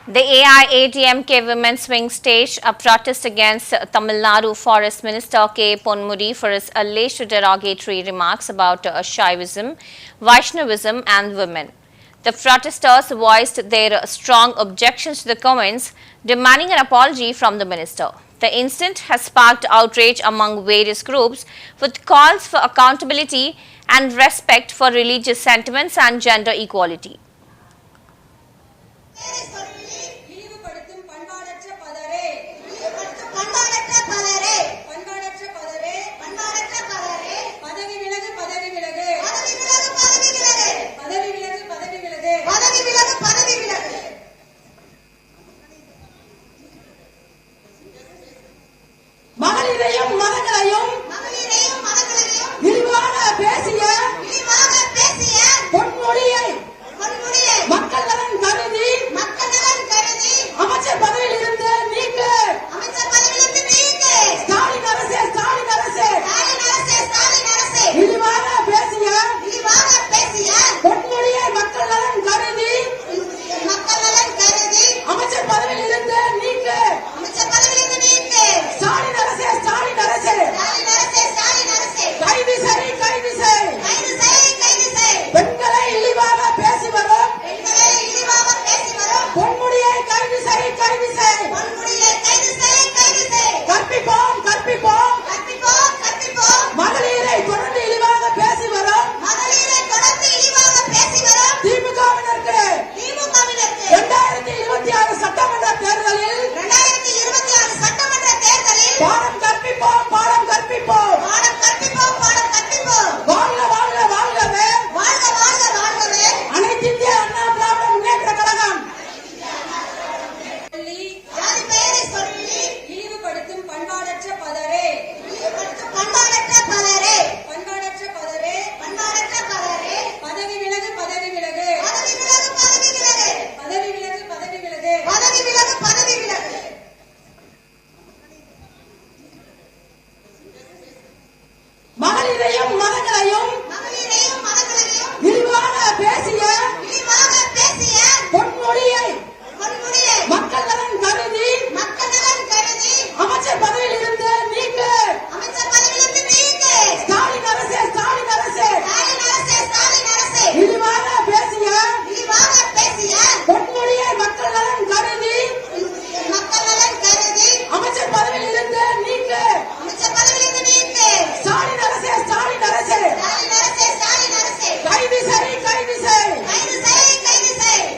The AIADMK Women's Wing staged a protest against Tamil Nadu Forest Minister K. Ponmudi for his alleged derogatory remarks about Shaivism, Vaishnavism and women. The protesters voiced their strong objections to the comments, demanding an apology from the minister. The incident has sparked outrage among various groups, with calls for accountability and respect for religious sentiments and gender equality. மகளிரையும் மதங்களையும் இழிவாக பேசிய பொன்முடியை மக்கள் நலன் கருதி அமைச்சர் பதவியில் இருந்து நீக்க ஸ்டாலின் அரசே இழிவாக பேசிய பொன்முடியை மக்கள் நலன் கருதி அமைச்சர் பதவியில் இருந்து நீக்க ஸ்டாலின் அரசே கைது செய் பெண்களை இழிவாக பேசி வரும் பொன்முடியை கைது செய் கற்பிப்போம் மகளிரை தொடர்ந்து இழிவாக பேசி வரும் திமுகவினருக்கு 2026 சட்டமன்ற தேர்தலில் பாடம் கற்பிப்போம் வாழ்கவே அனைத்து இந்திய அண்ணா திராவிட முன்னேற்ற கழகம் இழிவுபடுத்தும் பண்பாடற்ற பலரே பதவி விலகு மகளிரையும் மதங்களையும் இழிவாக பேசிய பொன்முடியை மக்கள் நலன் கருதி அமைச்சர் பதவியில் இருந்து நீக்க ஸ்டாலின் அரசே இழிவாக பேசிய பொன்முடியை மக்கள் நலன் கருதி அமைச்சர் பதவியில் இருந்து நீக்க ஸ்டாலின் அரசே கைது செய்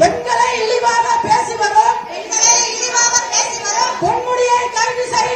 பெண்களை இழிவாக பேசி வரும் பொன்முடியை கைது செய்